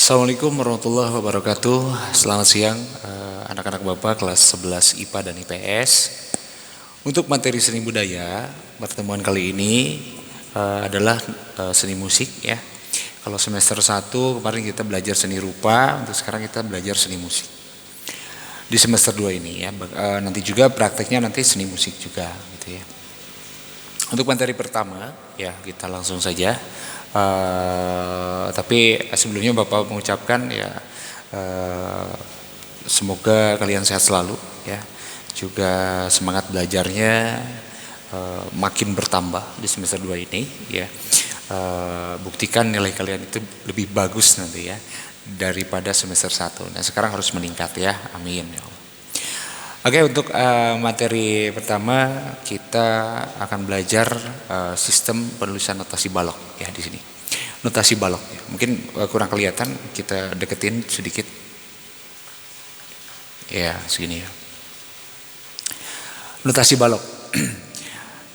Assalamualaikum warahmatullahi wabarakatuh. Selamat siang anak-anak Bapak kelas 11 IPA dan IPS. Untuk materi seni budaya, pertemuan kali ini adalah seni musik ya. Kalau semester 1 kemarin kita belajar seni rupa, untuk sekarang kita belajar seni musik. Di semester 2 ini ya, nanti juga prakteknya nanti seni musik juga gitu ya. Untuk materi pertama ya kita langsung saja. Tapi sebelumnya Bapak mengucapkan ya semoga kalian sehat selalu ya, juga semangat belajarnya makin bertambah di semester 2 ini ya. Buktikan nilai kalian itu lebih bagus nanti ya daripada semester 1. Nah sekarang harus meningkat ya, amin ya Allah. Oke, untuk materi pertama kita akan belajar sistem penulisan notasi balok ya di sini. Notasi balok ya. Mungkin kurang kelihatan, kita deketin sedikit. Ya, segini ya. Notasi balok.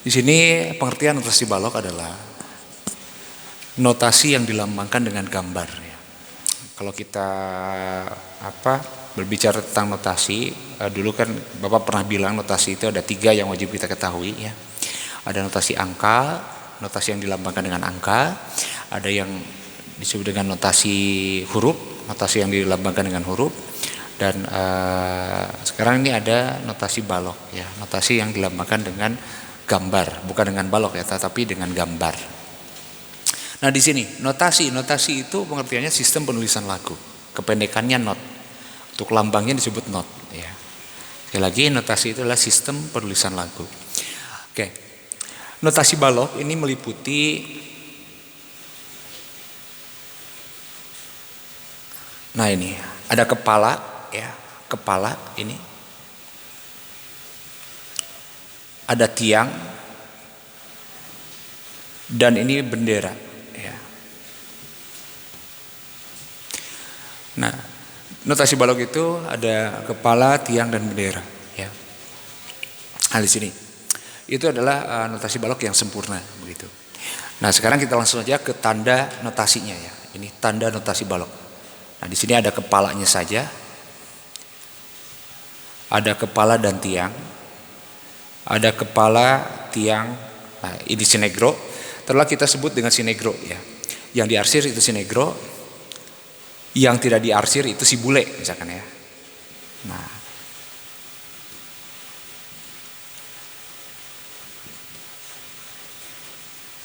Di sini pengertian notasi balok adalah notasi yang dilambangkan dengan gambar ya. Kalau kita berbicara tentang notasi, dulu kan Bapak pernah bilang notasi itu ada 3 yang wajib kita ketahui ya. Ada notasi angka, notasi yang dilambangkan dengan angka, ada yang disebut dengan notasi huruf, notasi yang dilambangkan dengan huruf, dan sekarang ini ada notasi balok ya, notasi yang dilambangkan dengan gambar, bukan dengan balok ya, tetapi dengan gambar. Nah di sini notasi itu pengertiannya sistem penulisan lagu, kependekannya not. Untuk lambangnya disebut not ya. Sekali lagi notasi itu adalah sistem penulisan lagu. Oke. Notasi balok ini meliputi ini ada kepala ya, kepala ini. Ada tiang dan ini bendera ya. Nah, notasi balok itu ada kepala, tiang, dan bendera ya. Nah di sini itu adalah notasi balok yang sempurna begitu. Nah sekarang kita langsung aja ke tanda notasinya ya. Ini tanda notasi balok. Nah di sini ada kepalanya saja, ada kepala dan tiang, ada kepala, tiang. Nah ini sinegro. Telah kita sebut dengan sinegro ya. Yang diarsir itu sinegro. Yang tidak diarsir itu si bule misalkan ya. Nah,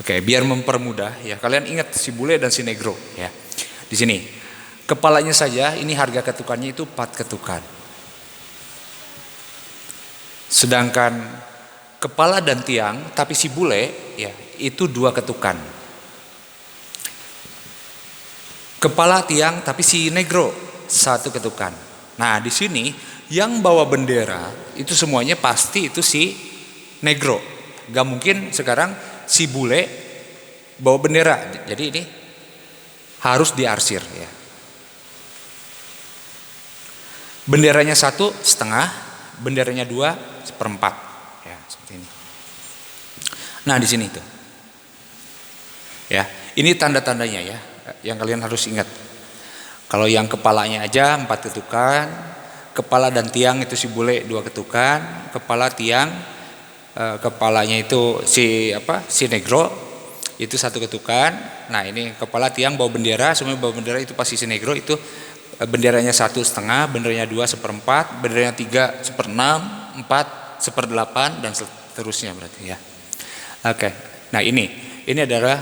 oke, biar mempermudah ya, kalian ingat si bule dan si negro ya. Di sini kepalanya saja ini harga ketukannya itu 4 ketukan. Sedangkan kepala dan tiang tapi si bule ya itu 2 ketukan. Kepala, tiang, tapi si negro 1 ketukan. Nah di sini yang bawa bendera itu semuanya pasti itu si negro. Gak mungkin sekarang si bule bawa bendera. Jadi ini harus diarsir ya. Benderanya 1,5, benderanya 2/4 ya seperti ini. Nah di sini tuh ya, ini tanda-tandanya ya. Yang kalian harus ingat. Kalau yang kepalanya aja 4 ketukan, kepala dan tiang itu si bule 2 ketukan, kepala tiang kepalanya itu si negro itu 1 ketukan. Nah ini kepala tiang bawa bendera, semua bawa bendera itu pasti si negro itu benderanya 1,5, benderanya 2/4, benderanya 3/6, 4/8 dan seterusnya berarti ya. Oke. Nah ini adalah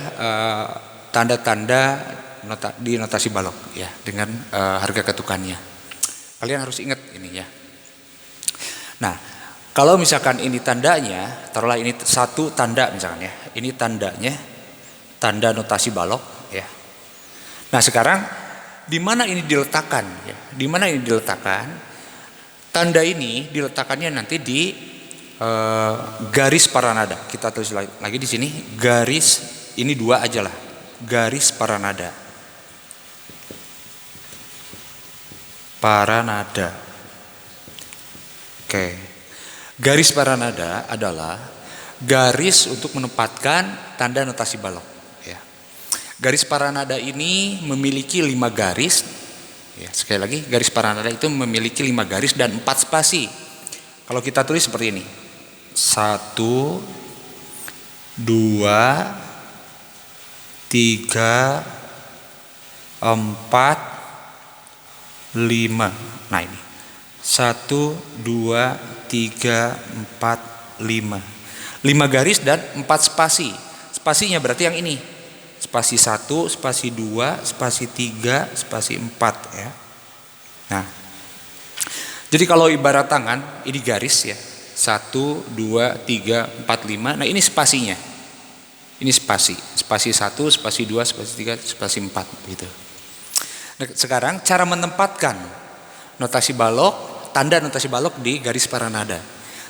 tanda-tanda di notasi balok ya dengan harga ketukannya. Kalian harus ingat ini ya. Nah, kalau misalkan ini tandanya, taruhlah ini 1 tanda misalkan ya. Ini tandanya, tanda notasi balok ya. Nah, sekarang di mana ini diletakkan ya? Di mana ini diletakkan? Tanda ini diletakkannya nanti di garis paranada. Kita tulis lagi di sini garis, ini 2 aja lah. Garis paranada. Paranada. Oke. Garis paranada adalah garis untuk menempatkan tanda notasi balok ya. Garis paranada ini memiliki 5 garis Ya, sekali lagi garis paranada itu memiliki 5 garis dan 4 spasi. Kalau kita tulis seperti ini. 1 2 3 4 5. Nah ini 1 2 3 4 5. 5 garis dan 4 spasi. Spasinya berarti yang ini. Spasi 1, spasi 2, spasi 3, spasi 4 ya. Nah. Jadi kalau ibarat tangan, ini garis ya. 1 2 3 4 5. Nah, ini spasinya. Ini spasi. Spasi 1, spasi 2, spasi 3, spasi 4 gitu. Nah, sekarang cara menempatkan notasi balok, tanda notasi balok di garis paranada.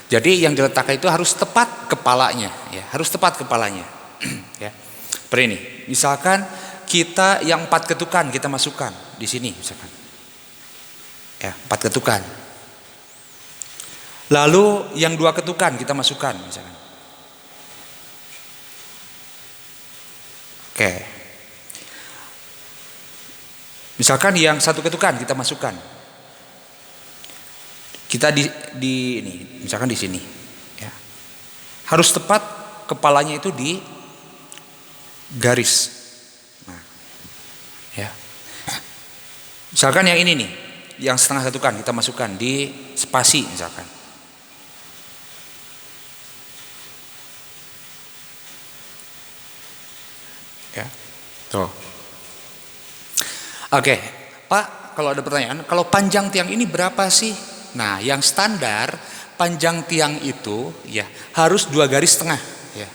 Jadi yang diletakkan itu harus tepat kepalanya ya, harus tepat kepalanya. Ya. Seperti ini. Misalkan kita yang 4 ketukan kita masukkan di sini misalkan. Ya, 4 ketukan. Lalu yang 2 ketukan kita masukkan misalkan. Oke. Misalkan yang 1 ketukan kita masukkan. Kita di ini, misalkan di sini ya. Harus tepat kepalanya itu di garis. Nah, ya. Misalkan yang ini nih, yang setengah ketukan kita masukkan di spasi misalkan. Ya. Tuh. Oke, Pak, kalau ada pertanyaan, kalau panjang tiang ini berapa sih? Nah, yang standar panjang tiang itu ya harus 2 garis setengah ya.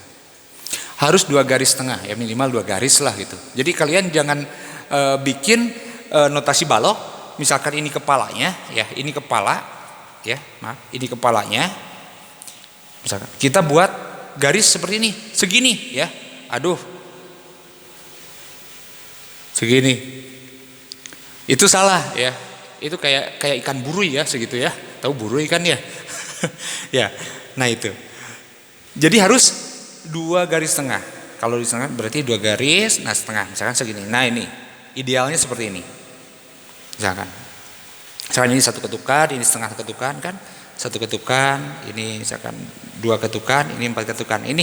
Harus 2 garis setengah ya, minimal 2 garis lah gitu. Jadi kalian jangan bikin notasi balok, misalkan ini kepalanya ya, ini kepala ya, maaf, ini kepalanya. Misalkan kita buat garis seperti ini, segini ya. Aduh. Segini. Itu salah ya. Itu kayak ikan burui ya segitu ya. Tahu burui kan ya? Ya. Nah itu. Jadi harus 2 garis setengah. Kalau di setengah berarti 2 garis, nah setengah misalkan segini. Nah ini idealnya seperti ini. Misalkan ini 1 ketukan, ini setengah ketukan kan? 1 ketukan, ini misalkan 2 ketukan, ini 4 ketukan. Ini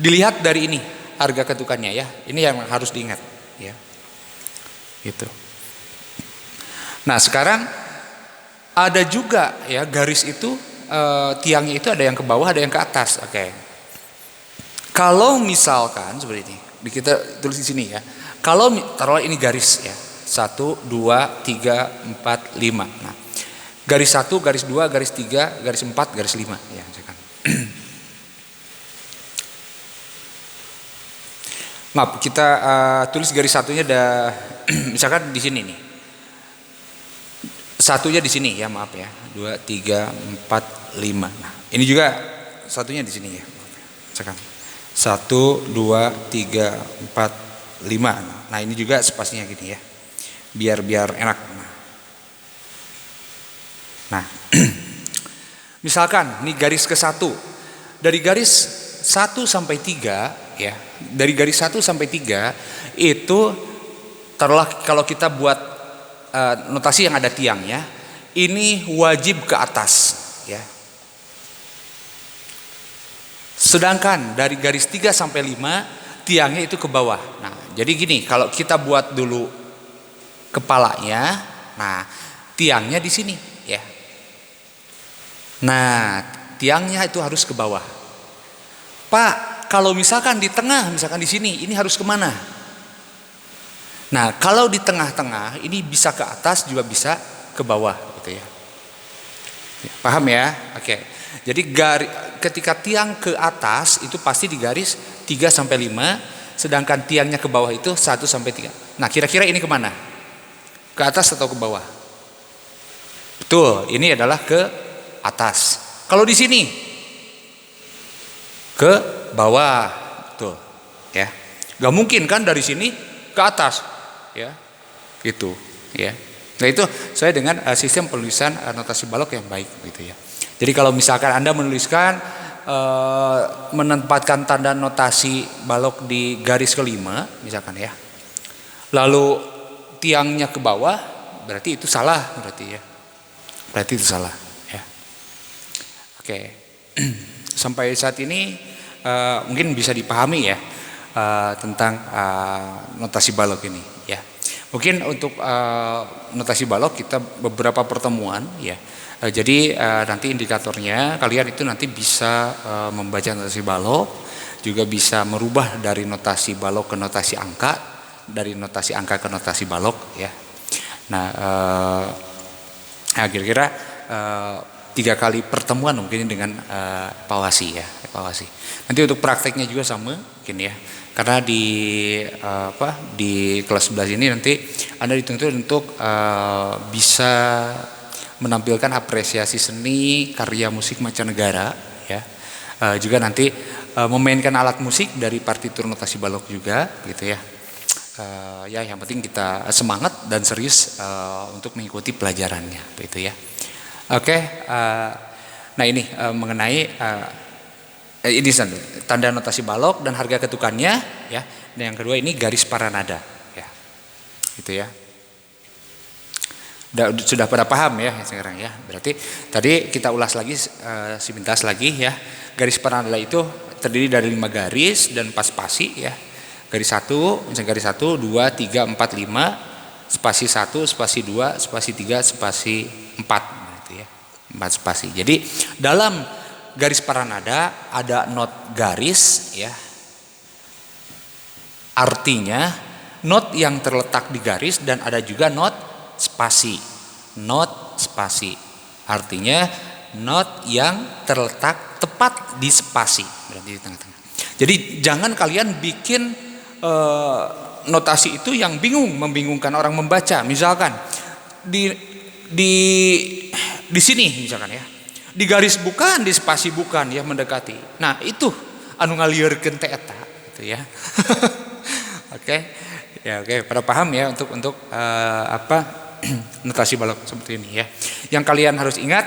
dilihat dari ini harga ketukannya ya. Ini yang harus diingat ya. Gitu. Nah sekarang ada juga ya garis itu tiangnya itu ada yang ke bawah ada yang ke atas. Oke. Kalau misalkan seperti ini, kita tulis di sini ya. Kalau taruh ini garis ya, 1, 2, 3, 4, 5. Nah garis 1, garis 2, garis 3, garis 4, garis 5 ya misalkan. Maaf kita tulis garis satunya ada misalkan di sini nih. Satunya di sini ya, maaf ya. 2, 3, 4, 5. Nah, ini juga satunya di sini ya. Misalkan 1, 2, 3, 4, 5. Nah, ini juga spasinya gini ya. Biar enak. Nah. Misalkan nih garis ke-1. Dari garis 1 sampai 3 ya. Dari garis 1 sampai 3 itu taruhlah kalau kita buat notasi yang ada tiangnya, ini wajib ke atas ya. Sedangkan dari garis 3 sampai 5 tiangnya itu ke bawah. Nah, jadi gini, kalau kita buat dulu kepalanya, nah tiangnya di sini ya. Nah, tiangnya itu harus ke bawah. Pak, kalau misalkan di tengah, misalkan di sini, ini harus kemana? Nah, kalau di tengah-tengah ini bisa ke atas juga bisa ke bawah gitu ya. Paham ya? Oke. Jadi ketika tiang ke atas itu pasti di garis 3 sampai 5, sedangkan tiangnya ke bawah itu 1 sampai 3. Nah, kira-kira ini kemana? Ke atas atau ke bawah? Betul, ini adalah ke atas. Kalau di sini ke bawah, betul ya. Gak mungkin kan dari sini ke atas. Ya, gitu ya. Nah itu saya dengan sistem penulisan notasi balok yang baik gitu ya. Jadi kalau misalkan Anda menuliskan menempatkan tanda notasi balok di garis ke-5 misalkan ya, lalu tiangnya ke bawah, berarti itu salah berarti ya. Berarti itu salah ya. Oke. Sampai saat ini mungkin bisa dipahami ya tentang notasi balok ini ya. Mungkin untuk notasi balok kita beberapa pertemuan ya. Jadi nanti indikatornya kalian itu nanti bisa membaca notasi balok, juga bisa merubah dari notasi balok ke notasi angka, dari notasi angka ke notasi balok ya. Nah, kira-kira 3 kali pertemuan mungkin dengan evaluasi ya, evaluasi. Nanti untuk prakteknya juga sama mungkin ya. Karena di kelas 11 ini nanti Anda dituntut untuk bisa menampilkan apresiasi seni karya musik mancanegara ya. Juga nanti memainkan alat musik dari partitur notasi balok juga gitu ya. Ya yang penting kita semangat dan serius untuk mengikuti pelajarannya gitu ya. Oke, nah ini mengenai ini tanda notasi balok dan harga ketukannya ya. Dan yang kedua ini garis paranada ya. Gitu ya. Sudah pada paham ya sekarang ya. Berarti tadi kita ulas lagi sepintas lagi ya. Garis paranada itu terdiri dari 5 garis dan 4 spasi ya. Garis 1, misalnya garis 1, 2, 3, 4, 5, spasi 1, spasi 2, spasi 3, spasi 4 gitu ya. 4 spasi. Jadi dalam garis paranada ada not garis ya. Artinya not yang terletak di garis dan ada juga not spasi. Not spasi artinya not yang terletak tepat di spasi, berarti di tengah-tengah. Jadi jangan kalian bikin notasi itu yang membingungkan orang membaca. Misalkan di sini misalkan ya, di garis bukan, di spasi bukan ya, mendekati. Nah itu anu ngalieurkeun teh eta gitu ya. Oke. Ya oke, pada paham ya untuk notasi balok seperti ini ya. Yang kalian harus ingat,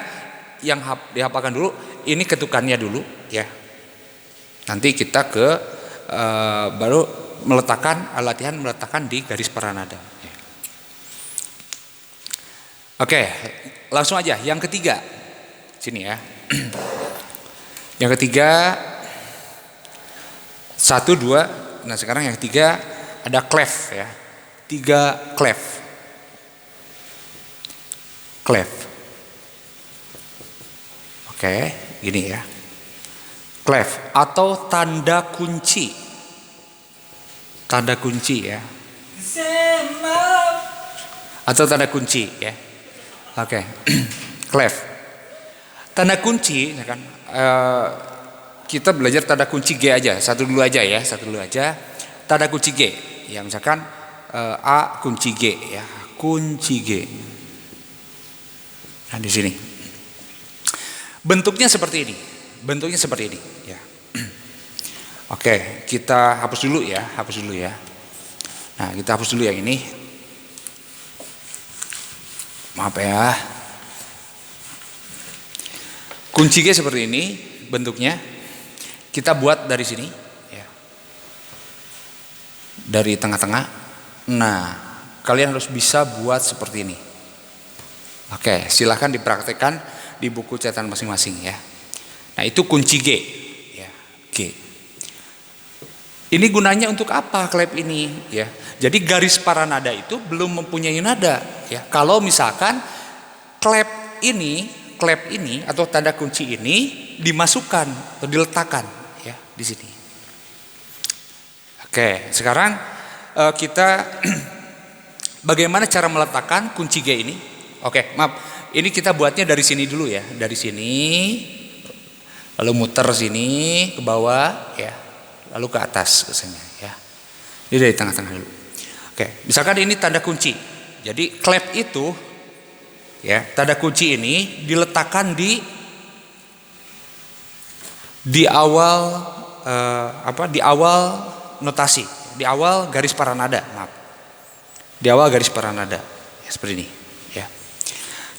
yang dihafalkan dulu, ini ketukannya dulu ya. Nanti kita baru latihan meletakkan di garis paranada. Ya. Oke, langsung aja. Yang ketiga, sini ya. Yang ketiga, 1, 2. Nah sekarang yang ketiga ada clef ya. 3 clef. Clef. Oke, gini ya. Clef atau tanda kunci. Tanda kunci ya. Atau tanda kunci ya. Oke. Clef. Tanda kunci ya kan. Kita belajar tanda kunci G aja, satu dulu aja. Tanda kunci G. Ya misalkan A kunci G ya. Kunci G. Nah di sini bentuknya seperti ini, ya. Oke, kita hapus dulu ya. Nah kita hapus dulu yang ini, maaf ya. Kunci G seperti ini bentuknya, kita buat dari sini ya, dari tengah-tengah. Nah kalian harus bisa buat seperti ini. Oke, silahkan dipraktekkan di buku catatan masing-masing ya. Nah itu kunci G ya, G. Ini gunanya untuk apa klep ini ya? Jadi garis paranada itu belum mempunyai nada ya. Kalau misalkan klep ini atau tanda kunci ini dimasukkan atau diletakkan ya di sini. Oke, sekarang kita bagaimana cara meletakkan kunci G ini? Oke, maaf. Ini kita buatnya dari sini dulu ya, dari sini, lalu muter sini ke bawah ya, lalu ke atas kesannya ya. Ini dari tengah-tengah dulu. Oke, misalkan ini tanda kunci. Jadi klep itu ya, tanda kunci ini diletakkan di awal di awal notasi, di awal garis paranada, maaf. Di awal garis paranada. Ya, seperti ini.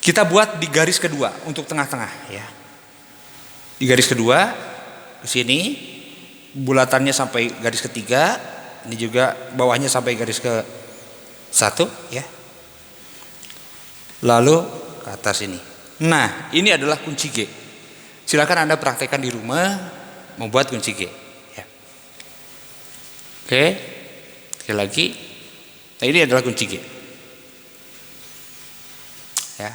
Kita buat di garis kedua untuk tengah-tengah ya. Di garis kedua ke sini bulatannya sampai garis ketiga, ini juga bawahnya sampai garis ke 1 ya. lalu ke atas ini. Nah, ini adalah kunci G. Silakan Anda praktekkan di rumah membuat kunci G. Ya. Oke, sekali lagi. Nah, ini adalah kunci G. Ya.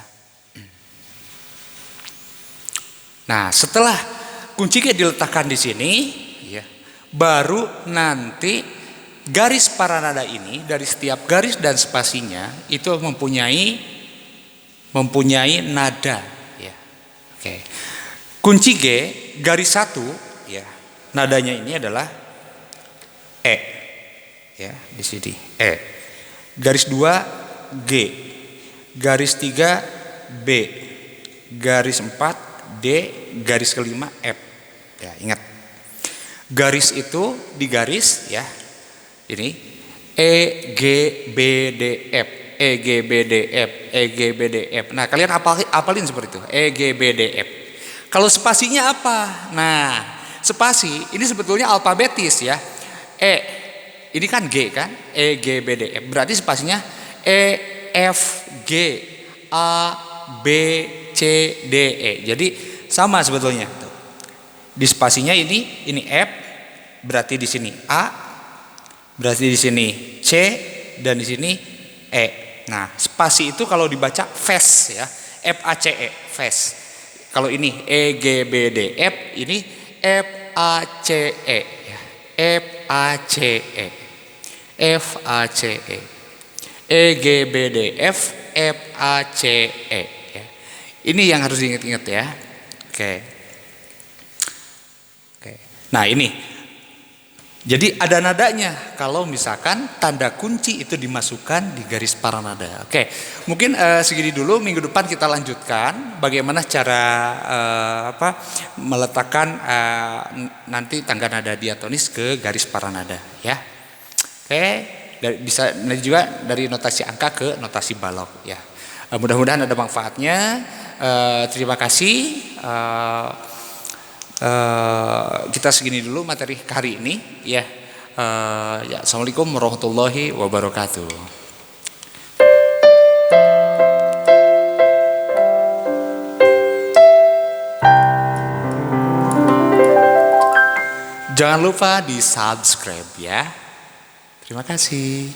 Nah, setelah kunci G diletakkan di sini, ya, baru nanti garis paranada ini dari setiap garis dan spasinya itu mempunyai nada. Ya. Oke. Kunci G garis 1, ya, nadanya ini adalah E. Ya, di sini E. Garis 2 G. Garis 3 B. Garis 4 D. Garis kelima F. Ya, ingat. Garis itu digaris, ya. Ini E G B D F. E G B D F. E G B D F. Nah, kalian apalin seperti itu. E G B D F. Kalau spasinya apa? Nah, spasi ini sebetulnya alfabetis, ya. E, ini kan G kan? E, G, B, D, F. Berarti spasinya E, F, G, A, B, C, D, E. Jadi sama sebetulnya. Di spasinya ini F, berarti di sini A, berarti di sini C, dan di sini E. Nah, spasi itu kalau dibaca fast, ya. F, A, C, E, fast. Kalau ini E, G, B, D, F, ini F, A, C, E. F, A, C, E. F, A, C, E. E, G, B, D, F, F, A, C, E. Ini yang harus diingat-ingat, ya. Oke. Nah, ini. Jadi ada nadanya kalau misalkan tanda kunci itu dimasukkan di garis paranada. Oke, mungkin segini dulu. Minggu depan kita lanjutkan bagaimana cara meletakkan nanti tangga nada diatonis ke garis paranada, ya. Oke, bisa juga dari notasi angka ke notasi balok, ya. Mudah-mudahan ada manfaatnya. Terima kasih. Kita segini dulu materi hari ini, ya. Ya, assalamualaikum warahmatullahi wabarakatuh. Jangan lupa di subscribe, ya. Terima kasih.